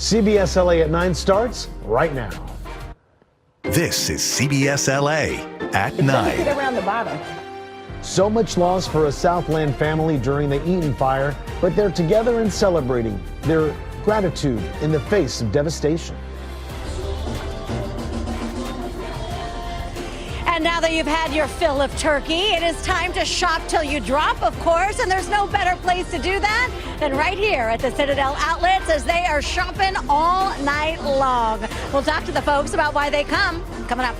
CBS LA at 9 starts right now. This is CBS LA at 9. Get around the bottom. So much loss for a Southland family during the Eaton fire, but they're together and celebrating their gratitude in the face of devastation. And now that you've had your fill of turkey, it is time to shop till you drop, of course, and there's no better place to do that than right here at the Citadel Outlets as they are shopping all night long. We'll talk to the folks about why they come, coming up.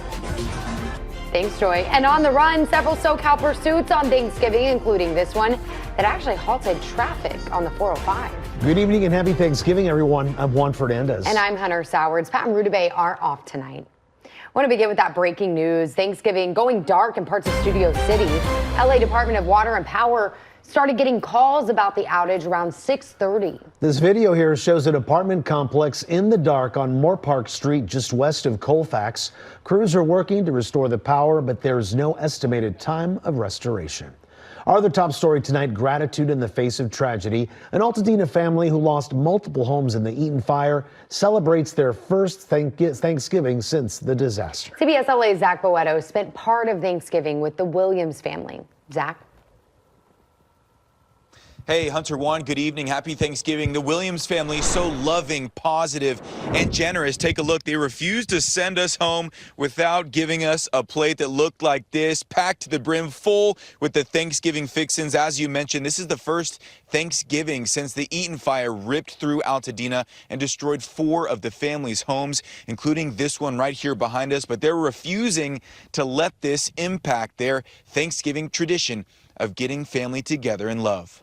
Thanks, Joy. And on the run, several SoCal pursuits on Thanksgiving, including this one that actually halted traffic on the 405. Good evening and happy Thanksgiving, everyone. I'm Juan Fernandez. And I'm Hunter Sowards. Pat and Rudabay are off tonight. I want to begin with that breaking news. Thanksgiving going dark in parts of Studio City. LA Department of Water and Power started getting calls about the outage around 6:30. This video here shows an apartment complex in the dark on Moorpark Street, just west of Colfax. Crews are working to restore the power, but there's no estimated time of restoration. Our other top story tonight, gratitude in the face of tragedy. An Altadena family who lost multiple homes in the Eaton fire celebrates their first Thanksgiving since the disaster. CBS LA's Zach Boetto spent part of Thanksgiving with the Williams family. Zach? Hey, Hunter Juan, good evening. Happy Thanksgiving. The Williams family, so loving, positive, and generous. Take a look. They refused to send us home without giving us a plate that looked like this, packed to the brim, full with the Thanksgiving fixins. As you mentioned, this is the first Thanksgiving since the Eaton fire ripped through Altadena and destroyed 4 of the family's homes, including this one right here behind us. But they're refusing to let this impact their Thanksgiving tradition of getting family together in love.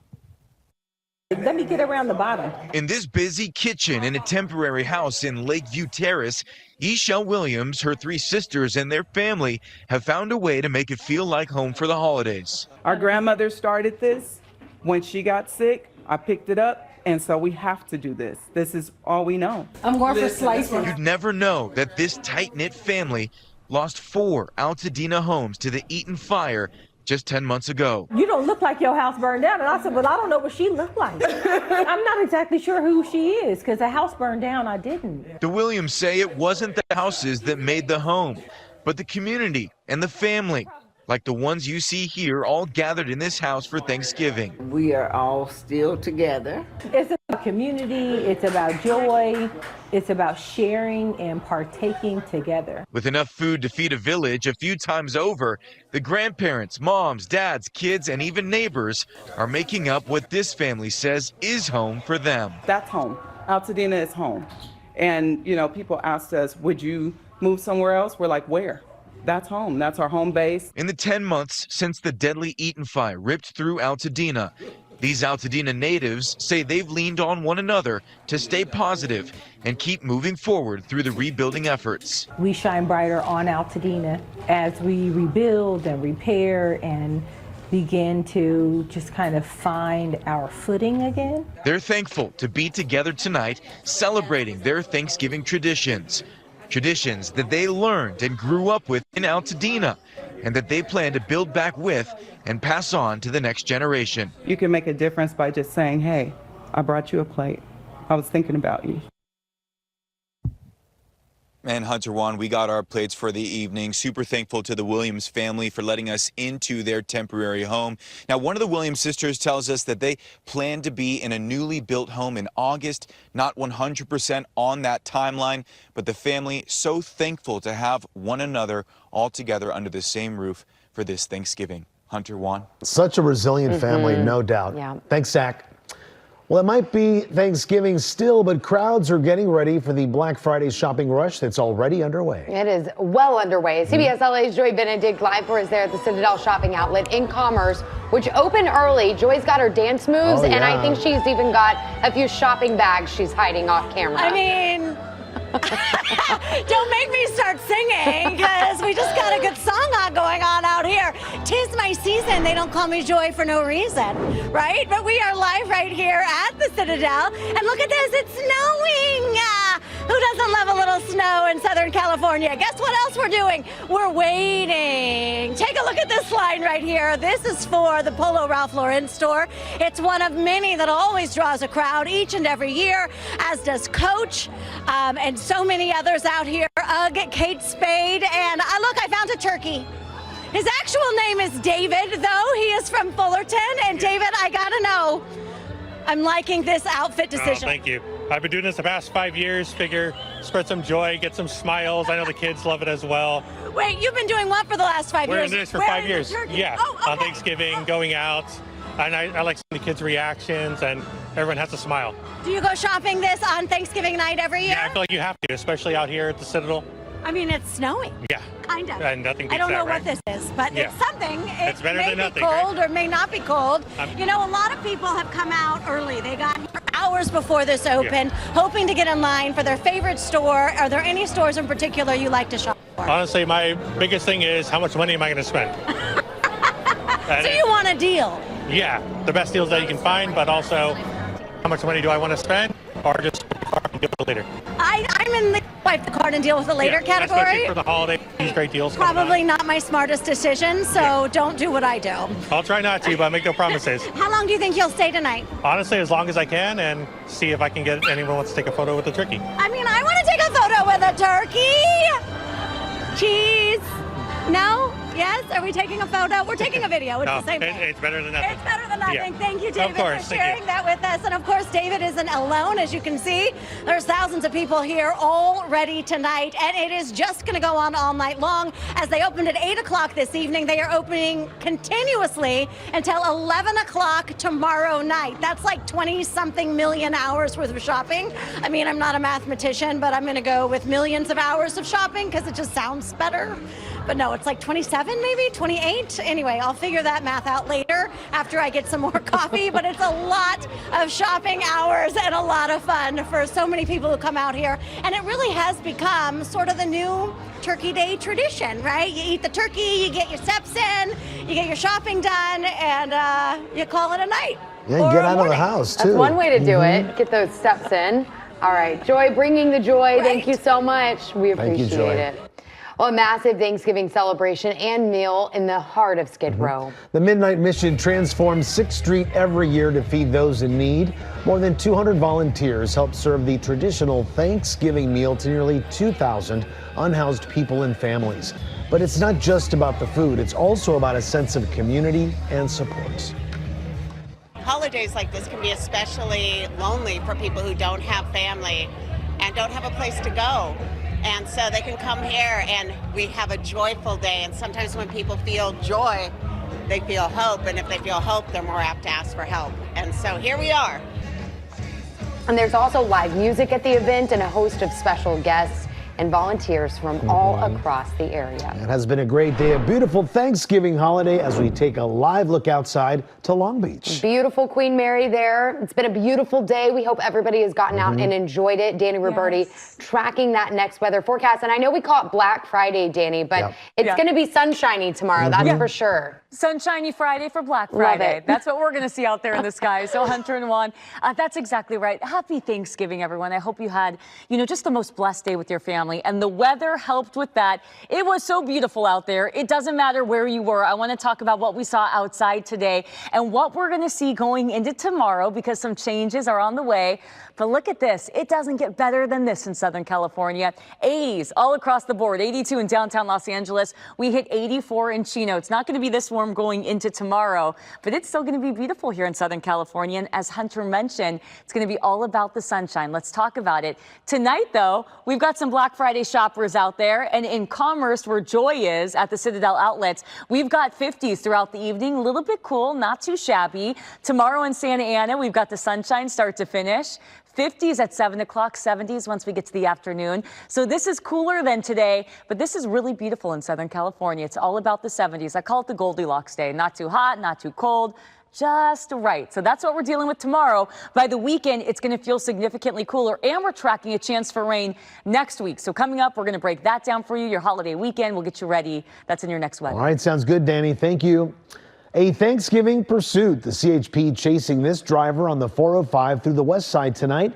Let me get around the bottom. In this busy kitchen in a temporary house in Lakeview Terrace, Eshel Williams, her 3 sisters, and their family have found a way to make it feel like home for the holidays. Our grandmother started this. When she got sick, I picked it up, and so we have to do this. This is all we know. I'm going for slices. You'd never know that this tight-knit family lost 4 Altadena homes to the Eaton fire just 10 months ago. You don't look like your house burned down. And I said, well, I don't know what she looked like. I'm not exactly sure who she is because the house burned down. I didn't. The Williams say it wasn't the houses that made the home, but the community and the family, like the ones you see here, all gathered in this house for Thanksgiving. We are all still together. It's about community. It's about joy. It's about sharing and partaking together. With enough food to feed a village a few times over, the grandparents, moms, dads, kids, and even neighbors are making up what this family says is home for them. That's home. Altadena is home. And, you know, people asked us, would you move somewhere else? We're like, where? That's home. That's our home base. In the 10 months since the deadly Eaton fire ripped through Altadena, these Altadena natives say they've leaned on one another to stay positive and keep moving forward through the rebuilding efforts. We shine brighter on Altadena as we rebuild and repair and begin to just kind of find our footing again. They're thankful to be together tonight, celebrating their Thanksgiving traditions. Traditions that they learned and grew up with in Altadena, and that they plan to build back with and pass on to the next generation. You can make a difference by just saying, hey, I brought you a plate. I was thinking about you. And Hunter Juan, we got our plates for the evening. Super thankful to the Williams family for letting us into their temporary home. Now, one of the Williams sisters tells us that they plan to be in a newly built home in August. Not 100% on that timeline, but the family so thankful to have one another all together under the same roof for this Thanksgiving. Hunter Juan. Such a resilient family, no doubt. Yeah. Thanks, Zach. Well, it might be Thanksgiving still, but crowds are getting ready for the Black Friday shopping rush that's already underway. It is well underway. CBS LA's Joy Benedict live for us there at the Citadel Shopping Outlet in Commerce, which opened early. Joy's got her dance moves, and I think she's even got a few shopping bags she's hiding off camera. I mean, don't make me start singing because we just got a good song going on out here. 'Tis my season. They don't call me Joy for no reason, right? But we are live right here at the Citadel. And look at this. It's snowing. Who doesn't love a little snow in Southern Southern California. Guess what else we're doing? We're waiting. Take a look at this line right here. This is for the Polo Ralph Lauren store. It's one of many that always draws a crowd each and every year, as does Coach and so many others out here. UGG, Kate Spade, and look, I found a turkey. His actual name is David, though. He is from Fullerton. And David, I gotta know, I'm liking this outfit decision. Oh, thank you. I've been doing this the past 5 years. Figure spread some joy, get some smiles. I know the kids love it as well. Wait, you've been doing what for the last 5 years? We're doing this for Wearing 5 years. the turkey? Yeah, Oh, okay. on Thanksgiving, going out. And I like seeing the kids' reactions, and everyone has to smile. Do you go shopping this on Thanksgiving night every year? Yeah, I feel like you have to, especially out here at the Citadel. I mean, it's snowing. Yeah. Kind of. And nothing beats I don't know that, what this is, but Yeah. it's something. It's better may than nothing, be cold right? or may not be cold. You know, a lot of people have come out early. They got here hours before this opened, hoping to get in line for their favorite store. Are there any stores in particular you like to shop for? Honestly, my biggest thing is how much money am I going to spend? So you want a deal? Yeah, the best deals that you can find, but also how much money do I want to spend, or just deal with it later? I'm in the wipe the card and deal with it later Yeah, category. especially for the holiday, these great deals. coming Probably on. not my smartest decision, so don't do what I do. I'll try not to, but make no promises. How long do you think you'll stay tonight? Honestly, as long as I can, and see if I can get anyone wants to take a photo with the turkey. I mean, I want to take a photo with a turkey. Cheese. No? Yes? Are we taking a photo? We're taking a video. It's No, the same thing. it's better than nothing. It's better than nothing. Yeah. Thank you, David, Of course, for thank sharing you. that with us. And of course, David isn't alone, as you can see. There's thousands of people here already tonight, and it is just going to go on all night long. As they opened at 8 o'clock this evening, they are opening continuously until 11 o'clock tomorrow night. That's like 20-something million hours worth of shopping. I mean, I'm not a mathematician, but I'm going to go with millions of hours of shopping because it just sounds better. But no, it's like 27, maybe 28. Anyway, I'll figure that math out later after I get some more coffee. But it's a lot of shopping hours and a lot of fun for so many people who come out here. And it really has become sort of the new Turkey Day tradition, right? You eat the turkey, you get your steps in, you get your shopping done, and you call it a night. Yeah, or and get a out of the morning. house, too. That's one way to do it. Get those steps in. All right, Joy, bringing the joy. Right. Thank you so much. We Thank you, appreciate Joy. it. Well, a massive Thanksgiving celebration and meal in the heart of Skid Row. The Midnight Mission transforms 6th Street every year to feed those in need. More than 200 volunteers help serve the traditional Thanksgiving meal to nearly 2,000 unhoused people and families. But it's not just about the food, it's also about a sense of community and support. Holidays like this can be especially lonely for people who don't have family and don't have a place to go. And so they can come here and we have a joyful day. And sometimes when people feel joy, they feel hope. And if they feel hope, they're more apt to ask for help. And so here we are. And there's also live music at the event and a host of special guests and volunteers from all across the area. It has been a great day, a beautiful Thanksgiving holiday as we take a live look outside to Long Beach. Beautiful Queen Mary there. It's been a beautiful day. We hope everybody has gotten out and enjoyed it. Danny Roberti tracking that next weather forecast. And I know we call it Black Friday, Danny, but it's going to be sunshiny tomorrow. That's for sure. Sunshiny Friday for Black Love Friday. it. That's what we're going to see out there in the sky. So Hunter and Juan, that's exactly right. Happy Thanksgiving, everyone. I hope you had, just the most blessed day with your family. And the weather helped with that. It was so beautiful out there. It doesn't matter where you were. I want to talk about what we saw outside today and what we're going to see going into tomorrow because some changes are on the way. But look at this. It doesn't get better than this in Southern California. 80s all across the board. 82 in downtown Los Angeles. We hit 84 in Chino. It's not going to be this warm going into tomorrow, but it's still going to be beautiful here in Southern California. And as Hunter mentioned, it's going to be all about the sunshine. Let's talk about it. Tonight, though, we've got some Black Friday shoppers out there. And in Commerce, where Joy is at the Citadel Outlets, we've got 50s throughout the evening. A little bit cool, not too shabby. Tomorrow in Santa Ana, we've got the sunshine start to finish. 50s at 7 o'clock, 70s once we get to the afternoon. So this is cooler than today, but this is really beautiful in Southern California. It's all about the 70s. I call it the Goldilocks day. Not too hot, not too cold, just right. So that's what we're dealing with tomorrow. By the weekend, it's going to feel significantly cooler, and we're tracking a chance for rain next week. So coming up, we're going to break that down for you. Your holiday weekend, we'll get you ready. That's in your next weather. All right, sounds good, Danny. Thank you. A Thanksgiving pursuit. The CHP chasing this driver on the 405 through the west side tonight.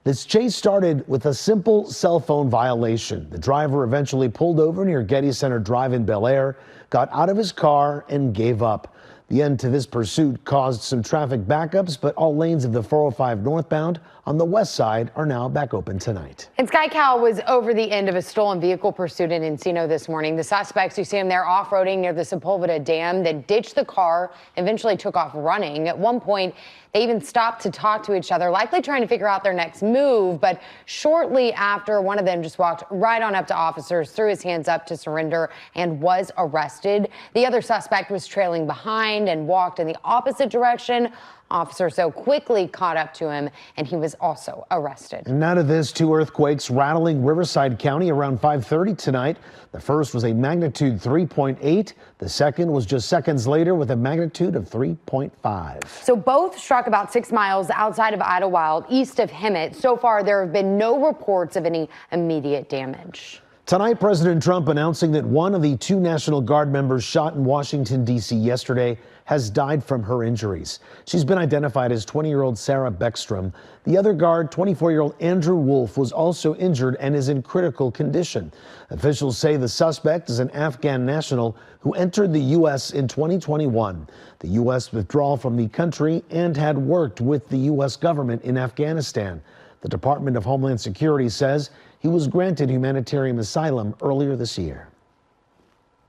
This chase started with a simple cell phone violation. The driver eventually pulled over near Getty Center Drive in Bel Air, got out of his car, and gave up. The end to this pursuit caused some traffic backups, but all lanes of the 405 northbound on the west side are now back open tonight. And SkyCal was over the end of a stolen vehicle pursuit in Encino this morning. The suspects, you see them there off-roading near the Sepulveda Dam, then ditched the car, eventually took off running. At one point, they even stopped to talk to each other, likely trying to figure out their next move. But shortly after, one of them just walked right on up to officers, threw his hands up to surrender, and was arrested. The other suspect was trailing behind and walked in the opposite direction. Officers so quickly caught up to him, and he was also arrested. And now to this, 2 earthquakes rattling Riverside County around 5:30 tonight. The first was a magnitude 3.8. The second was just seconds later with a magnitude of 3.5. So both struck about 6 miles outside of Idlewild, east of Hemet. So far, there have been no reports of any immediate damage. Tonight, President Trump announcing that one of the 2 National Guard members shot in Washington, D.C. yesterday has died from her injuries. She's been identified as 20-year-old Sarah Beckstrom. The other guard, 24-year-old Andrew Wolf, was also injured and is in critical condition. Officials say the suspect is an Afghan national who entered the U.S. in 2021. The U.S. withdrawal from the country and had worked with the U.S. government in Afghanistan. The Department of Homeland Security says he was granted humanitarian asylum earlier this year.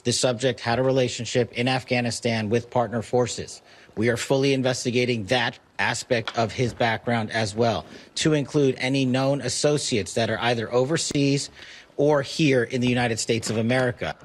The subject had a relationship in Afghanistan with partner forces. We are fully investigating that aspect of his background as well, to include any known associates that are either overseas or here in the United States of America.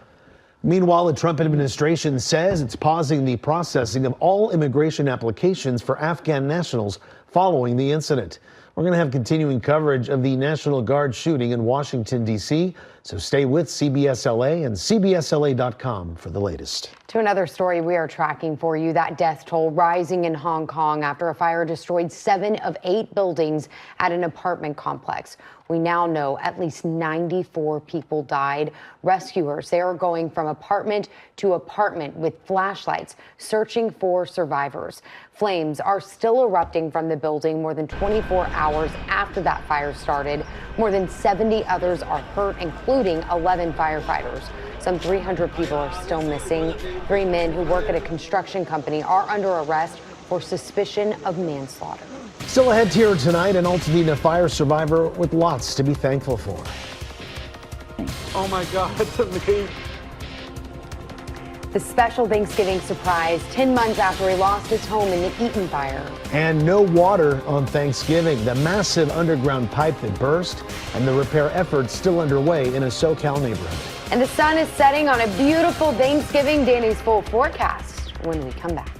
Meanwhile, the Trump administration says it's pausing the processing of all immigration applications for Afghan nationals following the incident. We're going to have continuing coverage of the National Guard shooting in Washington, D.C., so stay with CBS LA and CBSLA.com for the latest. To another story we are tracking for you, that death toll rising in Hong Kong after a fire destroyed 7 of 8 buildings at an apartment complex. We now know at least 94 people died. Rescuers, they are going from apartment to apartment with flashlights, searching for survivors. Flames are still erupting from the building more than 24 hours after that fire started. More than 70 others are hurt, including 11 firefighters. Some 300 people are still missing. 3 men who work at a construction company are under arrest for suspicion of manslaughter. Still ahead here tonight, an Altadena fire survivor with lots to be thankful for. Oh my God, that's amazing. The special Thanksgiving surprise 10 months after he lost his home in the Eaton fire. And no water on Thanksgiving. The massive underground pipe that burst and the repair efforts still underway in a SoCal neighborhood. And the sun is setting on a beautiful Thanksgiving. Danny's full forecast when we come back.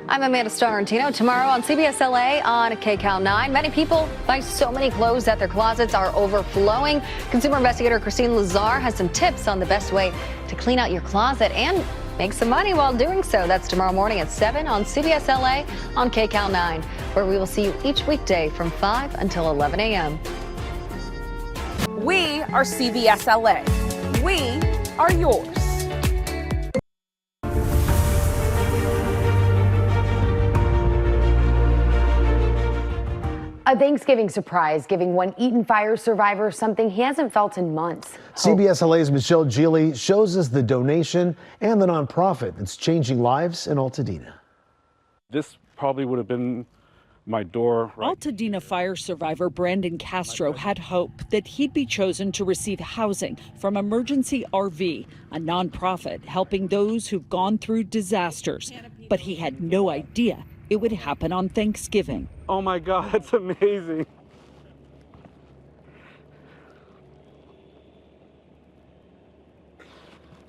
I'm Amanda Starrentino. Tomorrow on CBS LA on KCAL 9. Many people buy so many clothes that their closets are overflowing. Consumer investigator Christine Lazar has some tips on the best way to clean out your closet and make some money while doing so. That's tomorrow morning at 7 on CBS LA on KCAL 9, where we will see you each weekday from 5 until 11 a.m. We are CBS LA. We are yours. A Thanksgiving surprise giving one Eaton fire survivor something he hasn't felt in months. CBS LA's Michelle Geely shows us the donation and the nonprofit that's changing lives in Altadena. This probably would have been my door. Altadena fire survivor Brandon Castro had hope that he'd be chosen to receive housing from Emergency RV, a nonprofit helping those who've gone through disasters. But he had no idea it would happen on Thanksgiving. Oh my God, that's amazing.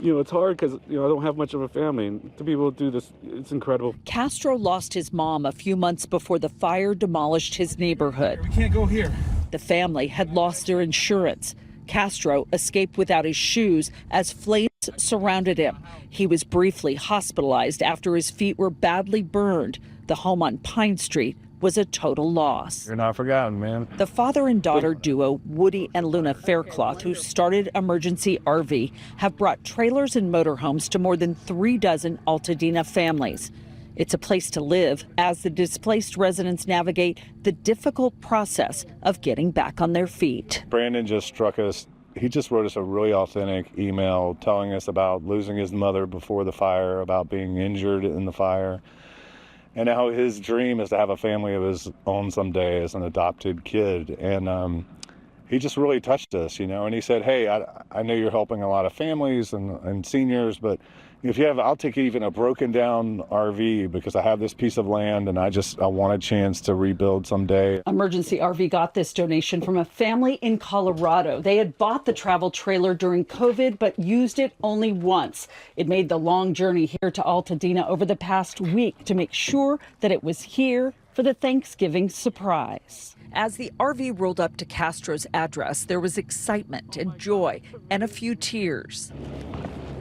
You know, it's hard because, I don't have much of a family, and to be able to do this, it's incredible. Castro lost his mom a few months before the fire demolished his neighborhood. We can't go here. The family had lost their insurance. Castro escaped without his shoes as flames surrounded him. He was briefly hospitalized after his feet were badly burned. The home on Pine Street was a total loss. You're not forgotten, man. The father and daughter duo, Woody and Luna Faircloth, who started Emergency RV, have brought trailers and motorhomes to more than 3 dozen Altadena families. It's a place to live as the displaced residents navigate the difficult process of getting back on their feet. Brandon just struck us. He just wrote us a really authentic email telling us about losing his mother before the fire, about being injured in the fire, and how his dream is to have a family of his own someday as an adopted kid. And he just really touched us, and he said, hey, I know you're helping a lot of families and seniors, but if you have, I'll take even a broken down RV because I have this piece of land and I want a chance to rebuild someday. Emergency RV got this donation from a family in Colorado. They had bought the travel trailer during COVID, but used it only once. It made the long journey here to Altadena over the past week to make sure that it was here for the Thanksgiving surprise. As the RV rolled up to Castro's address, there was excitement and joy and a few tears.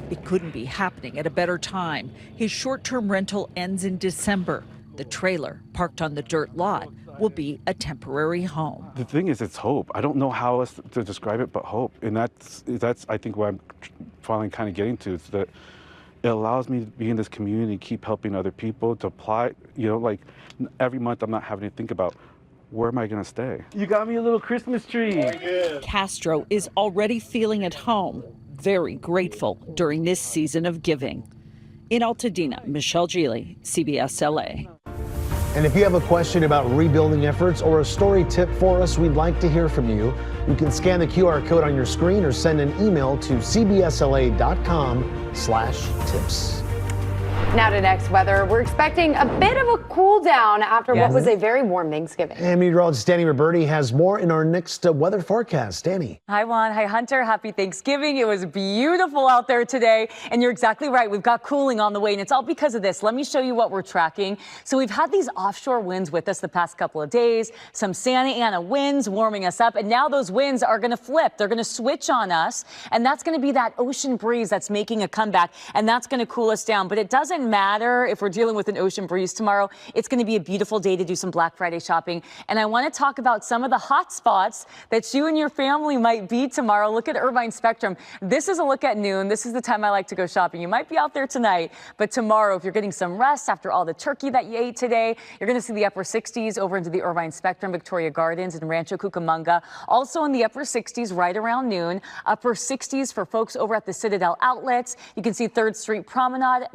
It couldn't be happening at a better time. His short-term rental ends in December. The trailer, parked on the dirt lot, will be a temporary home. The thing is, it's hope. I don't know how else to describe it but hope. And that's I think, what I'm finally kind of getting to, is that it allows me to be in this community, keep helping other people, to apply, like every month I'm not having to think about, where am I going to stay? You got me a little Christmas tree. Castro is already feeling at home, very grateful during this season of giving. In Altadena, Michelle Geely, CBS LA. And if you have a question about rebuilding efforts or a story tip for us, we'd like to hear from you. You can scan the QR code on your screen or send an email to cbsla.com/tips. Now to next weather. We're expecting a bit of a cool down after what was a very warm Thanksgiving. And meteorologist Danny Roberti has more in our next weather forecast. Danny. Hi, Juan. Hi, Hunter. Happy Thanksgiving. It was beautiful out there today. And you're exactly right. We've got cooling on the way, and it's all because of this. Let me show you what we're tracking. So we've had these offshore winds with us the past couple of days, some Santa Ana winds warming us up, and now those winds are going to flip. They're going to switch on us, and that's going to be that ocean breeze that's making a comeback, and that's going to cool us down. But it doesn't matter if we're dealing with an ocean breeze tomorrow. It's going to be a beautiful day to do some Black Friday shopping. And I want to talk about some of the hot spots that you and your family might be tomorrow. Look at Irvine Spectrum. This is a look at noon. This is the time I like to go shopping. You might be out there tonight, but tomorrow, if you're getting some rest after all the turkey that you ate today, you're going to see the upper 60s over into the Irvine Spectrum, Victoria Gardens, and Rancho Cucamonga. Also in the upper 60s right around noon. Upper 60s for folks over at the Citadel Outlets. You can see 3rd Street Promenade,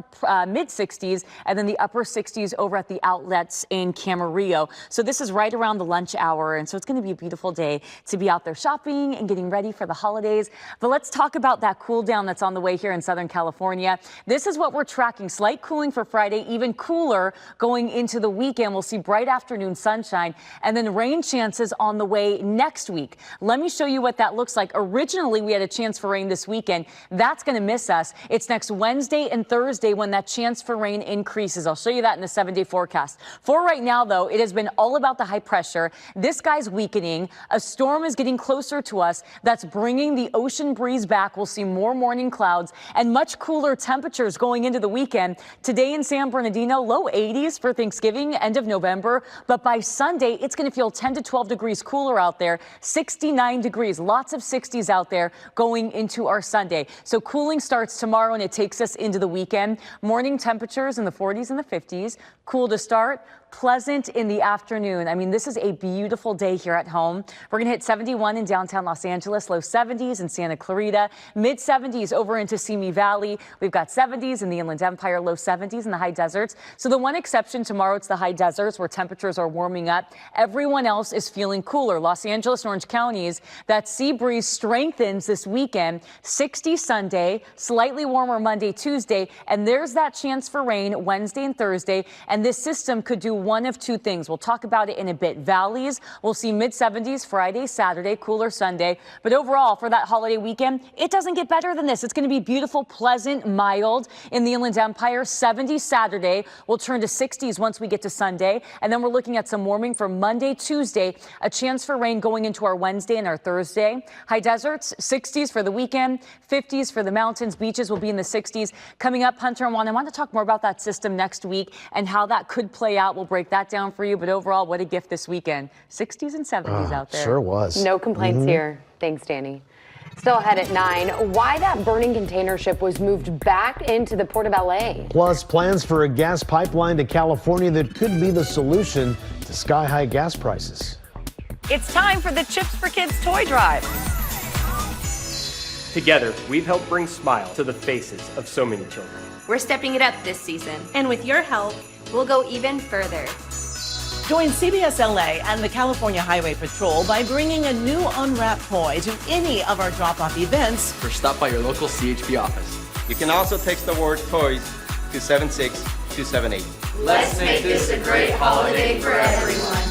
mid 60s, and then the upper 60s over at the outlets in Camarillo. So this is right around the lunch hour, and so it's going to be a beautiful day to be out there shopping and getting ready for the holidays. But let's talk about that cool down that's on the way here in Southern California. This is what we're tracking. Slight cooling for Friday, even cooler going into the weekend. We'll see bright afternoon sunshine, and then rain chances on the way next week. Let me show you what that looks like. Originally, we had a chance for rain this weekend. That's going to miss us. It's next Wednesday and Thursday when that chance for rain increases. I'll show you that in the 7-day forecast. For right now, though, it has been all about the high pressure. This guy's weakening. A storm is getting closer to us. That's bringing the ocean breeze back. We'll see more morning clouds and much cooler temperatures going into the weekend. Today in San Bernardino, low 80s for Thanksgiving, end of November. But by Sunday, it's going to feel 10 to 12 degrees cooler out there. 69 degrees, lots of 60s out there going into our Sunday. So cooling starts tomorrow and it takes us into the weekend. Morning temperatures in the 40s and the 50s. Cool to start. Pleasant in the afternoon. I mean, this is a beautiful day here at home. We're going to hit 71 in downtown Los Angeles, low 70s in Santa Clarita, mid 70s over into Simi Valley. We've got 70s in the Inland Empire, low 70s in the high deserts. So the one exception tomorrow, it's the high deserts where temperatures are warming up. Everyone else is feeling cooler. Los Angeles and Orange counties, that sea breeze strengthens this weekend. 60 Sunday, slightly warmer Monday, Tuesday, and there's that chance for rain Wednesday and Thursday. And this system could do one of two things. We'll talk about it in a bit. Valleys, we'll see mid 70s Friday, Saturday, cooler Sunday. But overall, for that holiday weekend, it doesn't get better than this. It's going to be beautiful, pleasant, mild in the Inland Empire. 70s Saturday. We'll turn to 60s once we get to Sunday. And then we're looking at some warming for Monday, Tuesday. A chance for rain going into our Wednesday and our Thursday. High deserts, 60s for the weekend. 50s for the mountains. Beaches will be in the 60s. Coming up, Hunter and Juan, I want to talk more about that system next week and how that could play out. We'll break that down for you. But overall, what a gift this weekend. 60s and 70s out there. Sure was. No complaints here. Thanks, Danny. Still ahead at 9, why that burning container ship was moved back into the Port of LA. Plus, plans for a gas pipeline to California that could be the solution to sky-high gas prices. It's time for the Chips for Kids toy drive. Together, we've helped bring smile to the faces of so many children. We're stepping it up this season, and with your help, we'll go even further. Join CBS LA and the California Highway Patrol by bringing a new unwrapped toy to any of our drop-off events. Or stop by your local CHP office. You can also text the word toys to 76278. Let's make this a great holiday for everyone.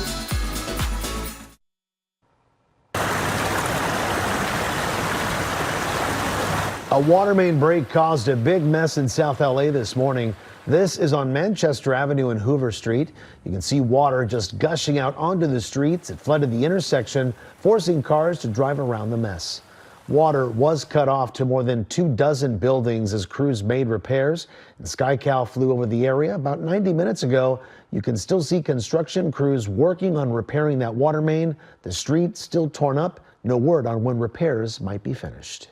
A water main break caused a big mess in South LA this morning. This is on Manchester Avenue and Hoover Street. You can see water just gushing out onto the streets. It flooded the intersection, forcing cars to drive around the mess. Water was cut off to more than 24 buildings as crews made repairs. And SkyCal flew over the area about 90 minutes ago. You can still see construction crews working on repairing that water main. The street still torn up. No word on when repairs might be finished.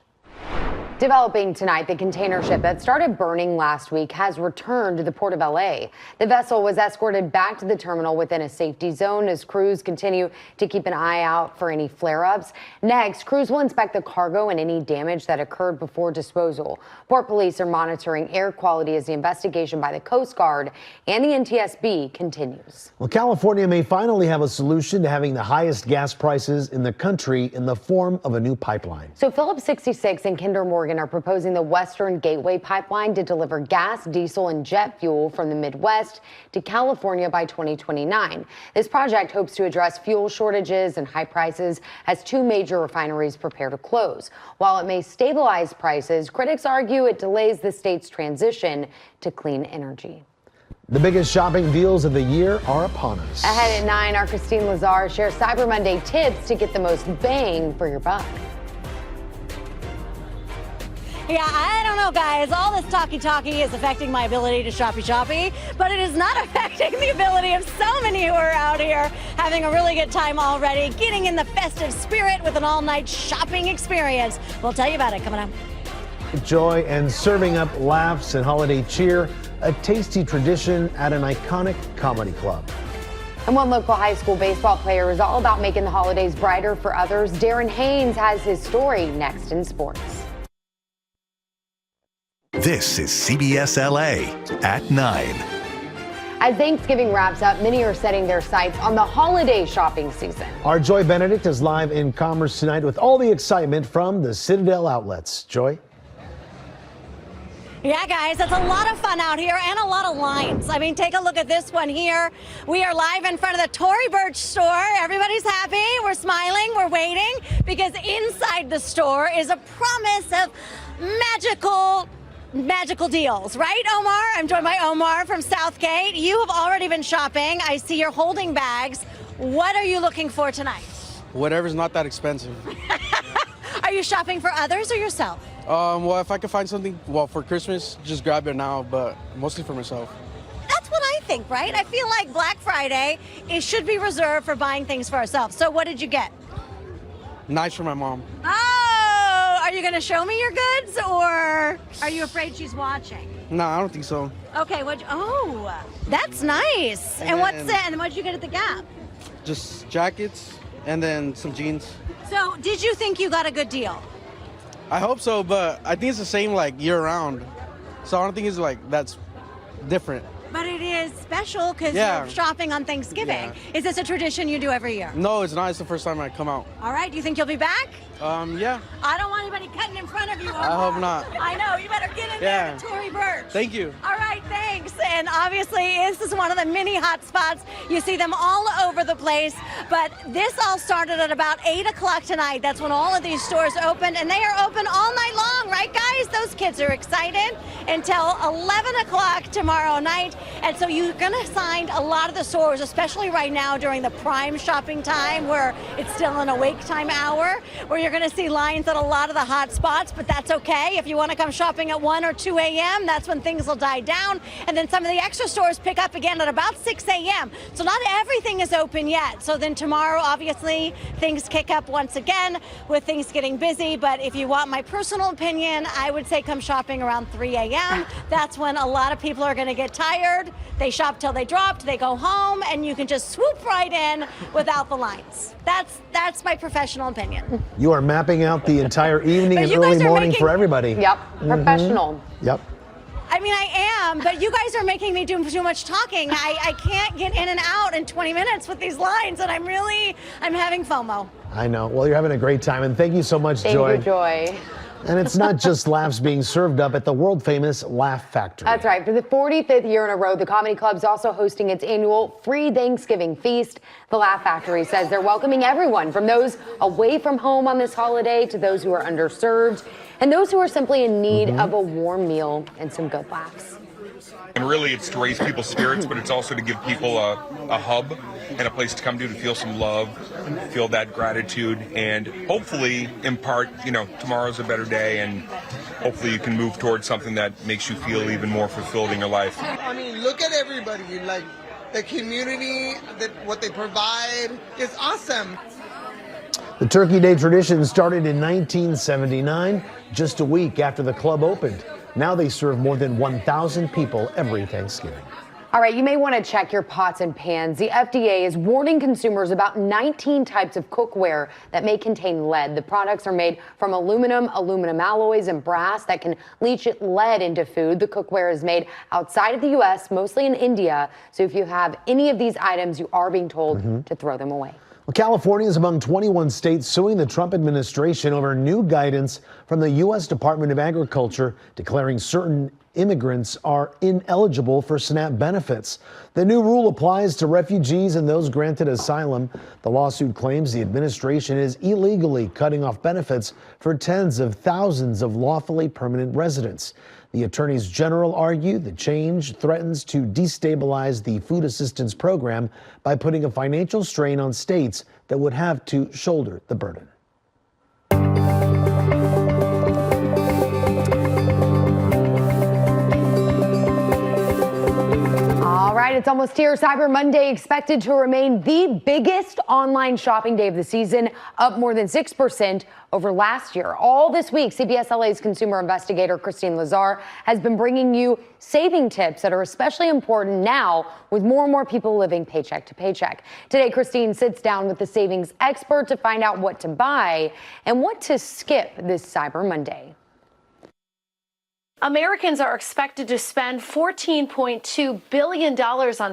Developing tonight, the container ship that started burning last week has returned to the Port of LA. The vessel was escorted back to the terminal within a safety zone as crews continue to keep an eye out for any flare-ups. Next, crews will inspect the cargo and any damage that occurred before disposal. Port police are monitoring air quality as the investigation by the Coast Guard and the NTSB continues. Well, California may finally have a solution to having the highest gas prices in the country in the form of a new pipeline. So Phillips 66 and Kinder Morgan are proposing the Western Gateway Pipeline to deliver gas, diesel, and jet fuel from the Midwest to California by 2029. This project hopes to address fuel shortages and high prices as two major refineries prepare to close. While it may stabilize prices, critics argue it delays the state's transition to clean energy. The biggest shopping deals of the year are upon us. Ahead at 9, our Christine Lazar shares Cyber Monday tips to get the most bang for your buck. Yeah, I don't know, guys. All this talkie-talkie is affecting my ability to shoppy-shoppy, but it is not affecting the ability of so many who are out here having a really good time already, getting in the festive spirit with an all-night shopping experience. We'll tell you about it coming up. Joy and serving up laughs and holiday cheer, a tasty tradition at an iconic comedy club. And one local high school baseball player is all about making the holidays brighter for others. Darren Haynes has his story next in sports. This is CBS LA at 9. As Thanksgiving wraps up, many are setting their sights on the holiday shopping season. Our Joy Benedict is live in Commerce tonight with all the excitement from the Citadel outlets. Joy? Yeah, guys, it's a lot of fun out here and a lot of lines. I mean, take a look at this one here. We are live in front of the Tory Burch store. Everybody's happy. We're smiling. We're waiting because inside the store is a promise of magical deals, right, Omar? I'm joined by Omar from Southgate. You have already been shopping. I see you're holding bags. What are you looking for tonight? Whatever's not that expensive. Are you shopping for others or yourself? Well, if I could find something, well, for Christmas, just grab it now, but mostly for myself. That's what I think, right? I feel like Black Friday, it should be reserved for buying things for ourselves. So what did you get? Nice for my mom. Oh, are you going to show me your goods or are you afraid she's watching? No, I don't think so. Okay, that's nice. And what's that? And what'd you get at the Gap? Just jackets and then some jeans. So did you think you got a good deal? I hope so, but I think it's the same like year round. So I don't think it's like that's different. But it is special because you're shopping on Thanksgiving. Yeah. Is this a tradition you do every year? No, it's not. It's the first time I come out. All right. Do you think you'll be back? Yeah. I don't want anybody cutting in front of you. I hope not. I know. You better get in there to Tory Burch. Thank you. All right. Thanks. And obviously, this is one of the mini hot spots. You see them all over the place. But this all started at about 8 o'clock tonight. That's when all of these stores opened. And they are open all night long. Right, guys? Those kids are excited until 11 o'clock tomorrow night. And so you're going to find a lot of the stores, especially right now during the prime shopping time where it's still an awake time hour, where you're you're going to see lines at a lot of the hot spots, but that's okay. If you want to come shopping at 1 or 2 a.m., that's when things will die down. And then some of the extra stores pick up again at about 6 a.m. So not everything is open yet. So then tomorrow, obviously, things kick up once again with things getting busy. But if you want my personal opinion, I would say come shopping around 3 a.m. That's when a lot of people are going to get tired. They shop till they dropped, they go home, and you can just swoop right in without the lines. That's my professional opinion. You are mapping out the entire evening But and you guys early are morning making- for everybody. Yep, professional. Yep. I mean, I am, but you guys are making me do too much talking. I can't get in and out in 20 minutes with these lines, and I'm having FOMO. I know. Well, you're having a great time, and thank you so much, Thank Joy. you, Joy. And it's not just laughs being served up at the world-famous Laugh Factory. That's right. For the 45th year in a row, the Comedy Club's also hosting its annual free Thanksgiving feast. The Laugh Factory says they're welcoming everyone from those away from home on this holiday to those who are underserved and those who are simply in need of a warm meal and some good laughs. And really, it's to raise people's spirits, but it's also to give people a hub and a place to come to feel some love, feel that gratitude, and hopefully impart, tomorrow's a better day, and hopefully you can move towards something that makes you feel even more fulfilled in your life. I mean, look at everybody, like the community, what they provide is awesome. The Turkey Day tradition started in 1979, just a week after the club opened. Now they serve more than 1,000 people every Thanksgiving. All right, you may want to check your pots and pans. The FDA is warning consumers about 19 types of cookware that may contain lead. The products are made from aluminum alloys, and brass that can leach lead into food. The cookware is made outside of the U.S., mostly in India. So if you have any of these items, you are being told to throw them away. Well, California is among 21 states suing the Trump administration over new guidance from the U.S. Department of Agriculture declaring certain immigrants are ineligible for SNAP benefits. The new rule applies to refugees and those granted asylum. The lawsuit claims the administration is illegally cutting off benefits for tens of thousands of lawfully permanent residents. The attorneys general argue the change threatens to destabilize the food assistance program by putting a financial strain on states that would have to shoulder the burden. All right, it's almost here. Cyber Monday expected to remain the biggest online shopping day of the season, up more than 6% over last year. All this week, CBS LA's consumer investigator Christine Lazar has been bringing you saving tips that are especially important now with more and more people living paycheck to paycheck. Today, Christine sits down with the savings expert to find out what to buy and what to skip this Cyber Monday. Americans are expected to spend $14.2 billion on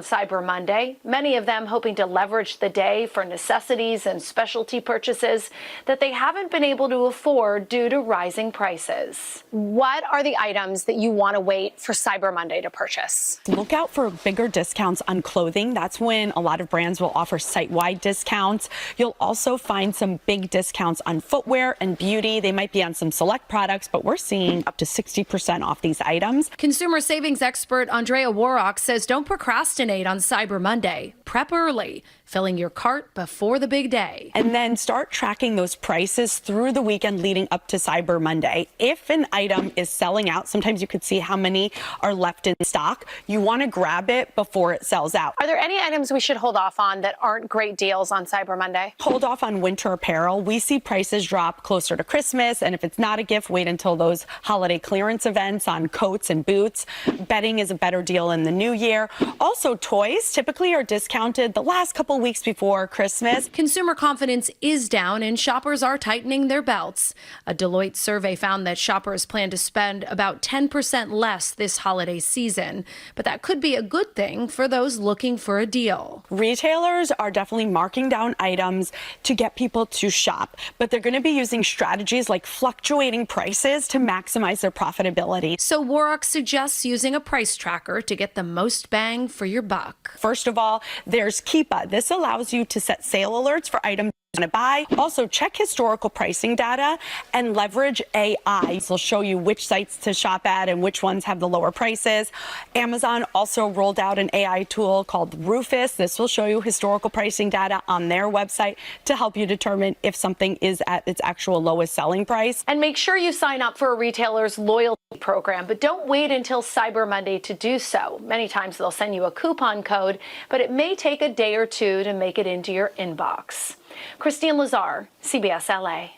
Cyber Monday, many of them hoping to leverage the day for necessities and specialty purchases that they haven't been able to afford due to rising prices. What are the items that you want to wait for Cyber Monday to purchase? Look out for bigger discounts on clothing. That's when a lot of brands will offer site-wide discounts. You'll also find some big discounts on footwear and beauty. They might be on some select products, but we're seeing up to 60% off these items. Consumer savings expert Andrea Warrock says don't procrastinate on Cyber Monday. Prep early, filling your cart before the big day. And then start tracking those prices through the weekend leading up to Cyber Monday. If an item is selling out, sometimes you could see how many are left in stock. You want to grab it before it sells out. Are there any items we should hold off on that aren't great deals on Cyber Monday? Hold off on winter apparel. We see prices drop closer to Christmas, and if it's not a gift, wait until those holiday clearance events on coats and boots. Bedding is a better deal in the new year. Also, toys typically are discounted the last couple weeks before Christmas. Consumer confidence is down and shoppers are tightening their belts. A Deloitte survey found that shoppers plan to spend about 10% less this holiday season, but that could be a good thing for those looking for a deal. Retailers are definitely marking down items to get people to shop, but they're going to be using strategies like fluctuating prices to maximize their profitability. So Warrock suggests using a price tracker to get the most bang for your buck. First of all, there's Keepa. This allows you to set sale alerts for items to buy. Also, check historical pricing data and leverage AI. This will show you which sites to shop at and which ones have the lower prices. Amazon also rolled out an AI tool called Rufus. This will show you historical pricing data on their website to help you determine if something is at its actual lowest selling price. And make sure you sign up for a retailer's loyalty program, but don't wait until Cyber Monday to do so. Many times they'll send you a coupon code, but it may take a day or two to make it into your inbox. Christine Lazar, CBS LA.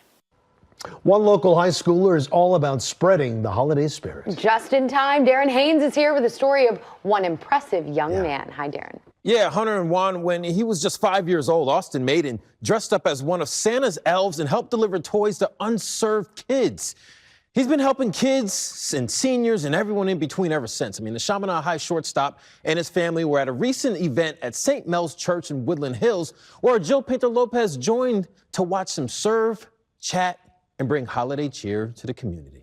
One local high schooler is all about spreading the holiday spirit. Just in time, Darren Haynes is here with a story of one impressive young man. Hi, Darren. Yeah, Hunter and Juan, when he was just 5 years old, Austin Maiden dressed up as one of Santa's elves and helped deliver toys to unserved kids. He's been helping kids and seniors and everyone in between ever since. I mean, the Chaminade High shortstop and his family were at a recent event at St. Mel's Church in Woodland Hills, where Jill Painter-Lopez joined to watch them serve, chat, and bring holiday cheer to the community.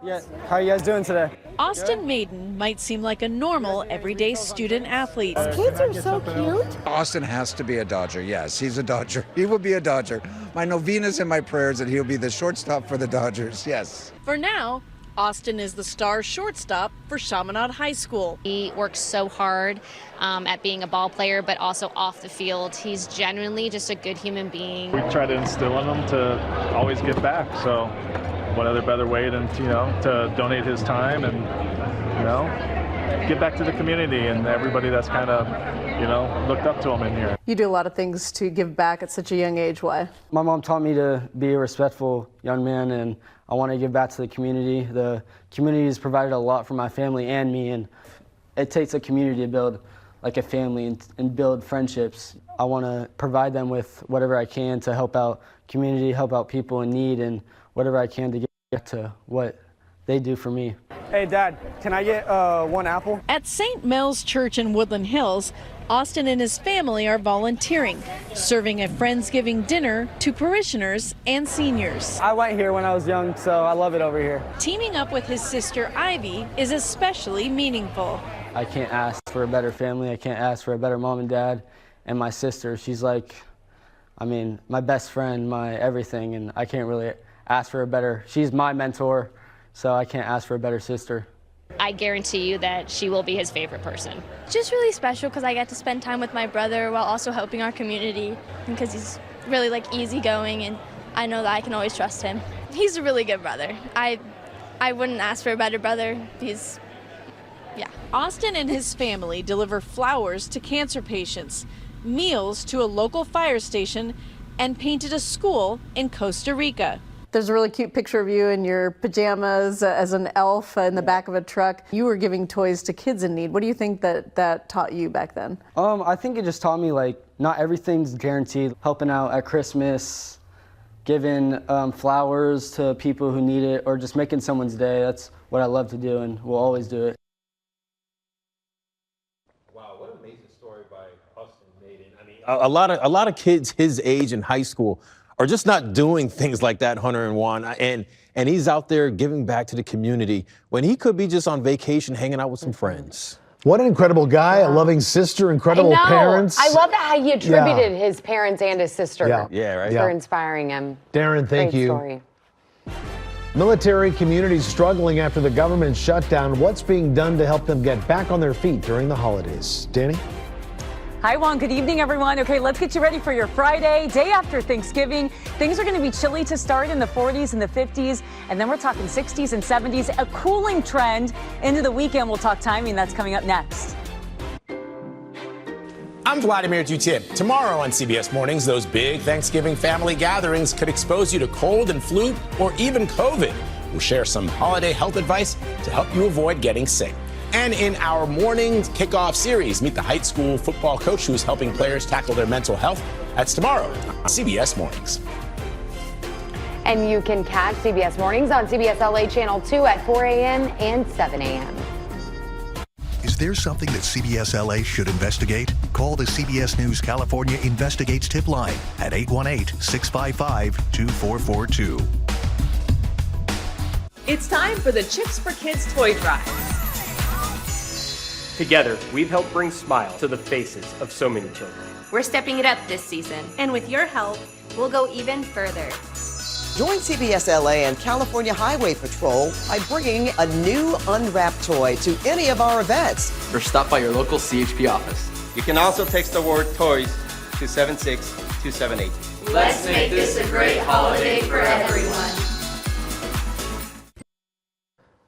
Yeah, how are you guys doing today? Austin Maiden might seem like a normal, everyday student athlete. Kids are so cute. Austin has to be a Dodger. Yes, he's a Dodger. He will be a Dodger. My novenas and my prayers that he'll be the shortstop for the Dodgers. Yes. For now, Austin is the star shortstop for Chaminade High School. He works so hard at being a ball player, but also off the field. He's genuinely just a good human being. We try to instill in him to always give back. So what other better way than, to donate his time and, give back to the community and everybody that's kind of, looked up to him in here. You do a lot of things to give back at such a young age. Why? My mom taught me to be a respectful young man, and I want to give back to the community. The community has provided a lot for my family and me, and it takes a community to build like a family and build friendships. I want to provide them with whatever I can to help out community, help out people in need, and whatever I can to get to what they do for me. Hey, Dad, can I get one apple? At St. Mel's Church in Woodland Hills, Austin and his family are volunteering, serving a Friendsgiving dinner to parishioners and seniors. I went here when I was young, so I love it over here. Teaming up with his sister Ivy is especially meaningful. I can't ask for a better family. I can't ask for a better mom and dad. And my sister, she's like, my best friend, my everything, and I can't really ask for a better. She's my mentor, so I can't ask for a better sister. I guarantee you that she will be his favorite person. It's just really special because I get to spend time with my brother while also helping our community, because he's really easygoing, and I know that I can always trust him. He's a really good brother. I wouldn't ask for a better brother. Austin and his family deliver flowers to cancer patients, meals to a local fire station, and painted a school in Costa Rica. There's a really cute picture of you in your pajamas as an elf in the back of a truck. You were giving toys to kids in need. What do you think that taught you back then? I think it just taught me not everything's guaranteed. Helping out at Christmas, giving flowers to people who need it, or just making someone's day. That's what I love to do and will always do it. Wow, what an amazing story by Austin Maiden. A lot of kids his age in high school are just not doing things like that, Hunter and Juan, and he's out there giving back to the community when he could be just on vacation hanging out with some friends. What an incredible guy, a loving sister, incredible parents. I love that how he attributed his parents and his sister right. for inspiring him. Darren, thank Great you. Story. Military communities struggling after the government shutdown. What's being done to help them get back on their feet during the holidays? Danny? Hi, Juan. Good evening, everyone. Okay, let's get you ready for your Friday, day after Thanksgiving. Things are going to be chilly to start in the 40s and the 50s, and then we're talking 60s and 70s, a cooling trend into the weekend. We'll talk timing. That's coming up next. I'm Vladimir Dutip. Tomorrow on CBS Mornings, those big Thanksgiving family gatherings could expose you to cold and flu or even COVID. We'll share some holiday health advice to help you avoid getting sick. And in our morning kickoff series, meet the high school football coach who's helping players tackle their mental health. That's tomorrow on CBS Mornings. And you can catch CBS Mornings on CBS LA Channel 2 at 4 a.m. and 7 a.m. Is there something that CBS LA should investigate? Call the CBS News California Investigates tip line at 818-655-2442. It's time for the Chips for Kids toy drive. Together, we've helped bring smile to the faces of so many children. We're stepping it up this season. And with your help, we'll go even further. Join CBS LA and California Highway Patrol by bringing a new unwrapped toy to any of our events. Or stop by your local CHP office. You can also text the word toys to 76278. Let's make this a great holiday for everyone.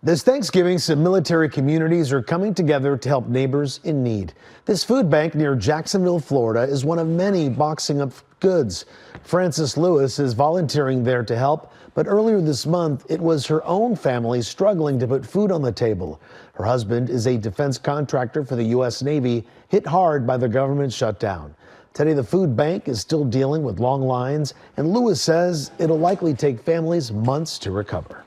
This Thanksgiving, some military communities are coming together to help neighbors in need. This food bank near Jacksonville, Florida, is one of many boxing up goods. Frances Lewis is volunteering there to help, but earlier this month, it was her own family struggling to put food on the table. Her husband is a defense contractor for the U.S. Navy, hit hard by the government shutdown. Today, the food bank is still dealing with long lines, and Lewis says it'll likely take families months to recover.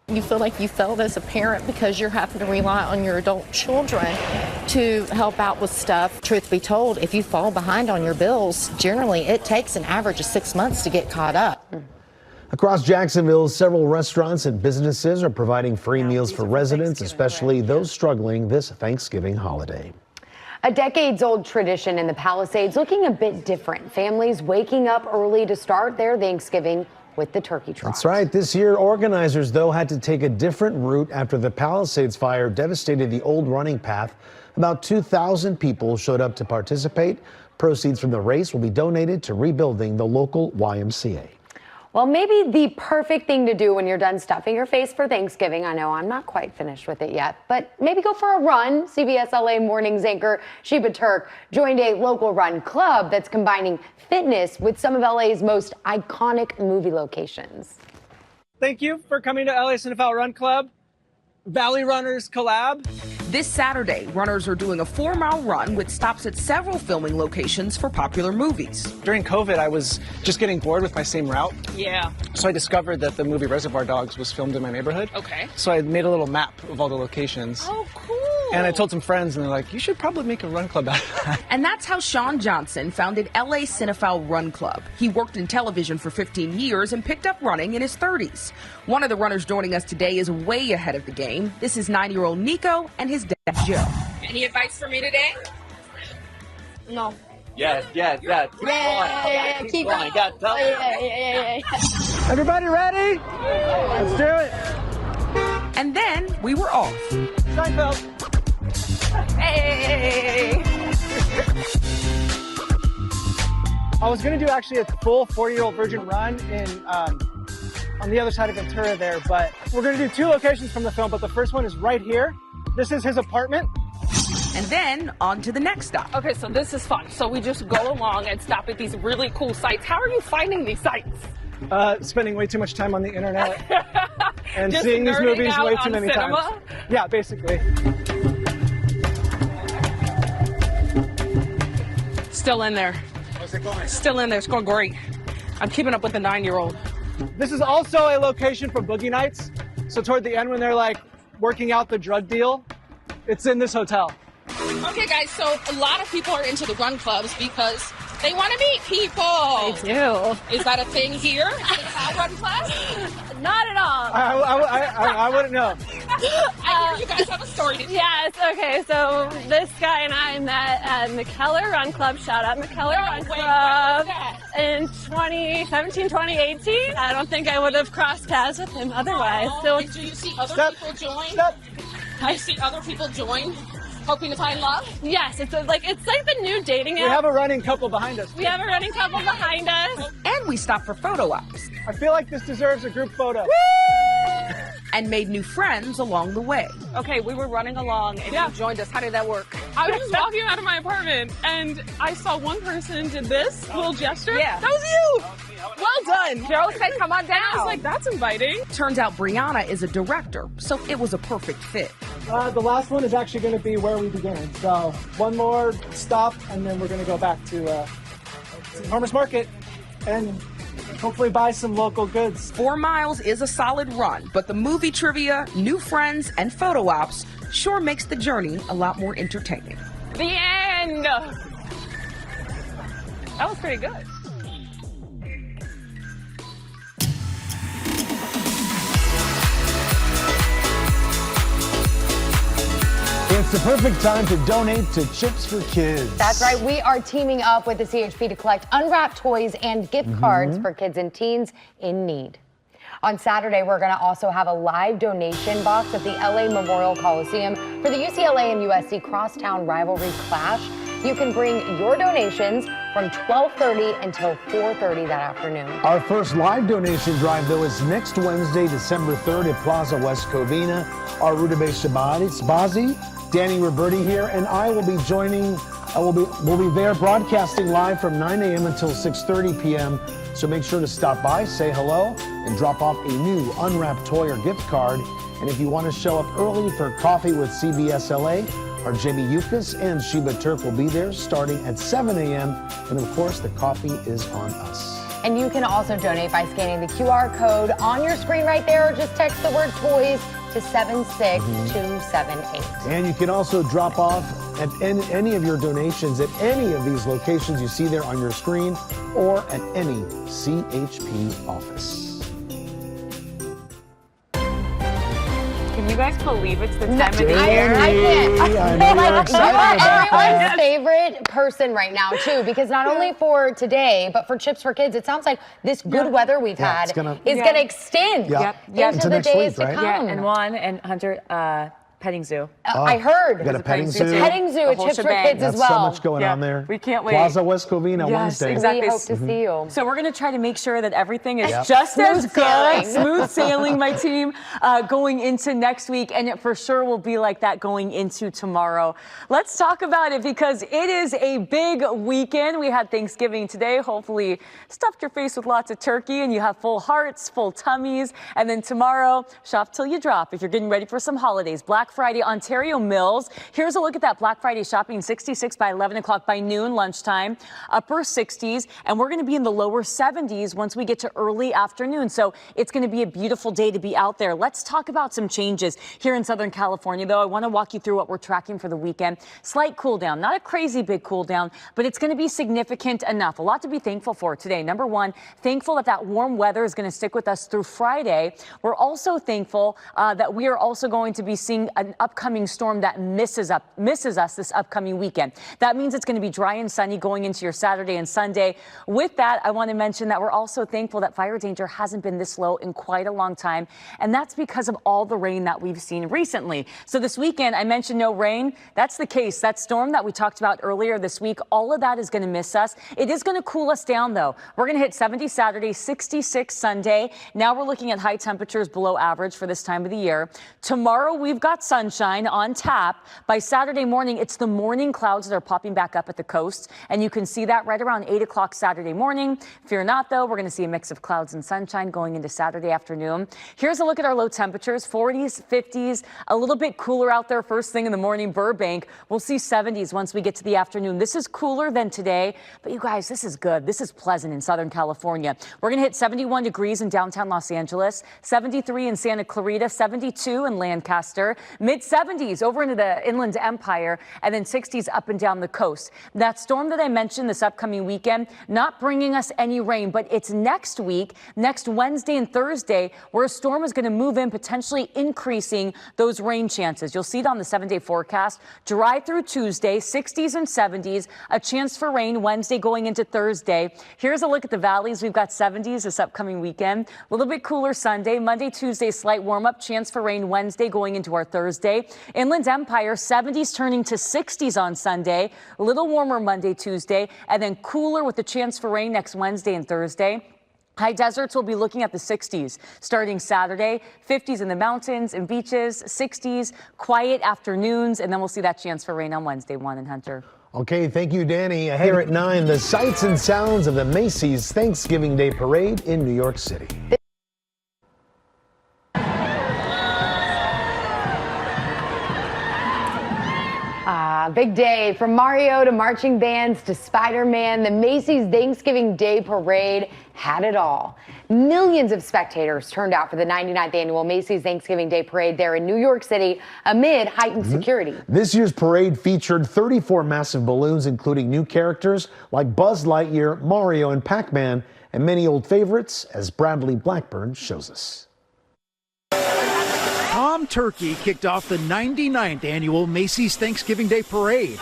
You feel like you failed as a parent because you're having to rely on your adult children to help out with stuff. Truth be told, if you fall behind on your bills, generally it takes an average of 6 months to get caught up. Across Jacksonville, several restaurants and businesses are providing free meals for residents, especially those struggling this Thanksgiving holiday. A decades-old tradition in the Palisades looking a bit different. Families waking up early to start their Thanksgiving with the turkey trot. That's right. This year, organizers, though, had to take a different route after the Palisades fire devastated the old running path. About 2,000 people showed up to participate. Proceeds from the race will be donated to rebuilding the local YMCA. Well, maybe the perfect thing to do when you're done stuffing your face for Thanksgiving. I know I'm not quite finished with it yet, but maybe go for a run. CBS LA Mornings anchor Sheba Turk joined a local run club that's combining fitness with some of LA's most iconic movie locations. Thank you for coming to LA Cinephile Run Club. Valley Runners collab. This Saturday, runners are doing a 4-mile run with stops at several filming locations for popular movies. During COVID, I was just getting bored with my same route. Yeah. So I discovered that the movie Reservoir Dogs was filmed in my neighborhood. Okay. So I made a little map of all the locations. Oh, cool. And I told some friends, and they're like, you should probably make a run club out of that. And that's how Sean Johnson founded LA Cinephile Run Club. He worked in television for 15 years and picked up running in his 30s. One of the runners joining us today is way ahead of the game. This is 9-year-old Nico and his dad, Joe. Any advice for me today? No. Yeah. Keep going. Keep going. Everybody ready? Let's do it. And then we were off. Seinfeld. Hey! I was going to do actually a full 40-year-old virgin run in on the other side of Ventura there, but we're going to do 2 locations from the film, but the first one is right here. This is his apartment. And then on to the next stop. Okay, so this is fun. So we just go along and stop at these really cool sites. How are you finding these sites? Spending way too much time on the internet and Just seeing these movies nerding way out too on many cinema? times. Yeah, basically. Still in there. How's it going? Still in there. It's going great. I'm keeping up with the 9-year-old. This is also a location from Boogie Nights. So toward the end when they're like working out the drug deal, it's in this hotel. Okay, guys, so a lot of people are into the run clubs because they want to meet people. They do. Is that a thing here? Run club? Not at all. I wouldn't know. I hear you guys have a story to tell. Yes, okay, so this guy and I met at McKellar Run Club, shout out McKellar Run Club, in 2017, 2018. I don't think I would have crossed paths with him otherwise. So, Do you see other people join? Do you see other people join? Hoping to find love? yes, it's like the new dating We app. have a running couple behind us. We have a running couple behind us. And we stopped for photo ops. I feel like this deserves a group photo. And made new friends along the way. Okay, we were running along and you joined us. How did that work? I was just walking out of my apartment and I saw one person did this little gesture. Yeah. That was you! Well done. Joe said, come on down. I was like, that's inviting. Turns out Brianna is a director, so it was a perfect fit. The last one is actually going to be where we began. So one more stop, and then we're going to go back to Farmers Market and hopefully buy some local goods. 4 miles is a solid run, but the movie trivia, new friends, and photo ops sure makes the journey a lot more entertaining. The end. That was pretty good. It's the perfect time to donate to Chips for Kids. That's right. We are teaming up with the CHP to collect unwrapped toys and gift cards for kids and teens in need. On Saturday, we're going to also have a live donation box at the LA Memorial Coliseum for the UCLA and USC crosstown rivalry clash. You can bring your donations from 12:30 until 4:30 that afternoon. Our first live donation drive, though, is next Wednesday, December 3rd at Plaza West Covina. Our Rudabeh Shabazi, Danny Roberti here, and I will be joining. We'll be there broadcasting live from 9 a.m. until 6:30 p.m. So make sure to stop by, say hello, and drop off a new unwrapped toy or gift card. And if you want to show up early for coffee with CBS LA, our Jamie Yukas and Sheba Turk will be there starting at 7 a.m. And of course, the coffee is on us. And you can also donate by scanning the QR code on your screen right there, or just text the word toys to 76278. And you can also drop off at any of your donations at any of these locations you see there on your screen, or at any CHP office. Can you guys believe it's the time of the year? I can't. I know you're excited about everyone's that. favorite person right now, too, because not only for today, but for Chips for Kids, it sounds like this good weather we've had is going to extend into the days to come. Yeah, and Juan and Hunter, petting zoo. I heard. Got a petting zoo. Petting zoo at Chips for Kids as well. So much going on there. We can't wait. Plaza West Covina Wednesday. Exactly. We hope to see you. So we're going to try to make sure that everything is just as good. Smooth sailing, my team, going into next week. And it for sure will be like that going into tomorrow. Let's talk about it because it is a big weekend. We had Thanksgiving today. Hopefully stuffed your face with lots of turkey and you have full hearts, full tummies. And then tomorrow, shop till you drop if you're getting ready for some holidays. Black Friday, Ontario Mills. Here's a look at that Black Friday shopping. 66 by 11 o'clock by noon, lunchtime, upper 60s, and we're going to be in the lower 70s once we get to early afternoon. So it's going to be a beautiful day to be out there. Let's talk about some changes here in Southern California, though. I want to walk you through what we're tracking for the weekend. Slight cool down, not a crazy big cool down, but it's going to be significant enough. A lot to be thankful for today. Number one, thankful that warm weather is going to stick with us through Friday. We're also thankful that we are also going to be seeing an upcoming storm that misses us this upcoming weekend. That means it's going to be dry and sunny going into your Saturday and Sunday. With that, I want to mention that we're also thankful that fire danger hasn't been this low in quite a long time, and that's because of all the rain that we've seen recently. So this weekend, I mentioned no rain. That's the case. That storm that we talked about earlier this week, all of that is going to miss us. It is going to cool us down, though. We're going to hit 70 Saturday, 66 Sunday. Now we're looking at high temperatures below average for this time of the year. Tomorrow, we've got sunshine on tap. By Saturday morning, it's the morning clouds that are popping back up at the coast, and you can see that right around 8 o'clock Saturday morning. Fear not, though, we're going to see a mix of clouds and sunshine going into Saturday afternoon. Here's a look at our low temperatures, 40s, 50s, a little bit cooler out there first thing in the morning. Burbank, we'll see 70s once we get to the afternoon. This is cooler than today, but you guys, this is good. This is pleasant in Southern California. We're going to hit 71 degrees in downtown Los Angeles, 73 in Santa Clarita, 72 in Lancaster, mid-70s over into the Inland Empire, and then 60s up and down the coast. That storm that I mentioned this upcoming weekend, not bringing us any rain, but it's next week, next Wednesday and Thursday, where a storm is going to move in, potentially increasing those rain chances. You'll see it on the 7-day forecast. Dry through Tuesday, 60s and 70s, a chance for rain Wednesday going into Thursday. Here's a look at the valleys. We've got 70s this upcoming weekend, a little bit cooler Sunday, Monday, Tuesday, slight warm up, chance for rain Wednesday going into our Thursday. Inland Empire, 70s turning to 60s on Sunday, a little warmer Monday, Tuesday, and then cooler with the chance for rain next Wednesday and Thursday. High deserts will be looking at the 60s starting Saturday, 50s in the mountains and beaches, 60s, quiet afternoons, and then we'll see that chance for rain on Wednesday, Juan and Hunter. Okay, thank you, Danny. Here at 9, the sights and sounds of the Macy's Thanksgiving Day Parade in New York City. Big day. From Mario to marching bands to Spider-Man, the Macy's Thanksgiving Day Parade had it all. Millions of spectators turned out for the 99th annual Macy's Thanksgiving Day Parade there in New York City amid heightened security. This year's parade featured 34 massive balloons, including new characters like Buzz Lightyear, Mario, and Pac-Man, and many old favorites, as Bradley Blackburn shows us. Tom Turkey kicked off the 99th annual Macy's Thanksgiving Day Parade,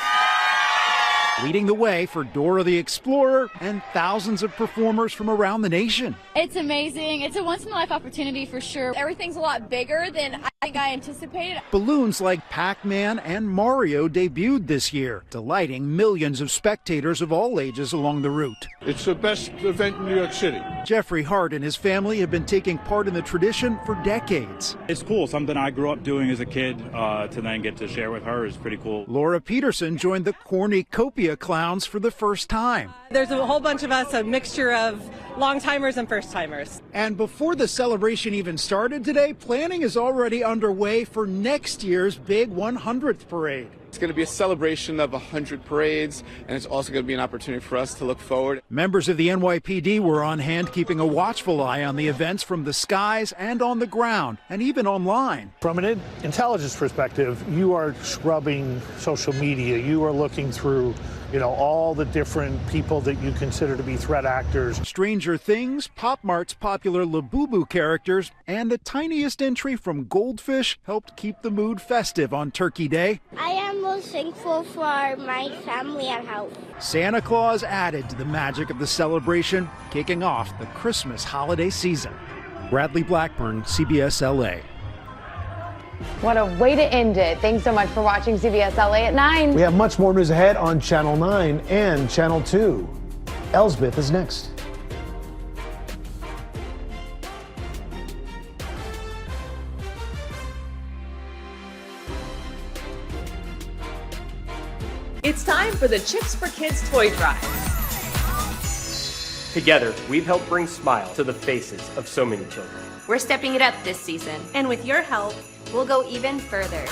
leading the way for Dora the Explorer and thousands of performers from around the nation. It's amazing. It's a once-in-a-life opportunity for sure. Everything's a lot bigger than I think I anticipated. Balloons like Pac-Man and Mario debuted this year, delighting millions of spectators of all ages along the route. It's the best event in New York City. Jeffrey Hart and his family have been taking part in the tradition for decades. It's cool. Something I grew up doing as a kid to then get to share with her is pretty cool. Laura Peterson joined the cornucopia clowns for the first time. There's a whole bunch of us, a mixture of long-timers and first-timers. And before the celebration even started today, planning is already underway for next year's big 100th parade. It's going to be a celebration of 100 parades, and it's also going to be an opportunity for us to look forward. Members of the NYPD were on hand keeping a watchful eye on the events from the skies and on the ground, and even online. From an intelligence perspective, you are scrubbing social media. You are looking through, all the different people that you consider to be threat actors. Stranger Things, Pop Mart's popular Labubu characters, and the tiniest entry from Goldfish helped keep the mood festive on Turkey Day. I am most thankful for my family and health. Santa Claus added to the magic of the celebration, kicking off the Christmas holiday season. Bradley Blackburn, CBS LA. What a way to end it. Thanks so much for watching CBS LA at 9. We have much more news ahead on Channel 9 and Channel 2. Elsbeth is next. It's time for the Chips for Kids toy drive. Together, we've helped bring smile to the faces of so many children. We're stepping it up this season, and with your help, we'll go even further.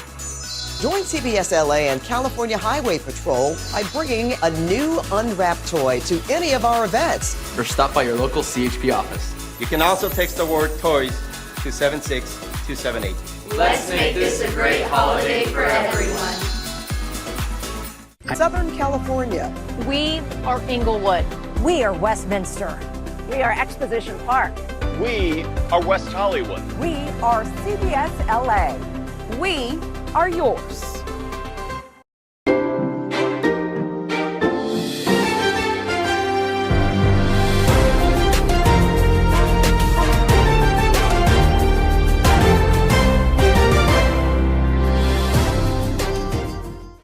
Join CBS LA and California Highway Patrol by bringing a new unwrapped toy to any of our events. Or stop by your local CHP office. You can also text the word toys to 76278. Let's make this a great holiday for everyone. Southern California. We are Inglewood. We are Westminster. We are Exposition Park. We are West Hollywood. We are CBS LA. We are yours.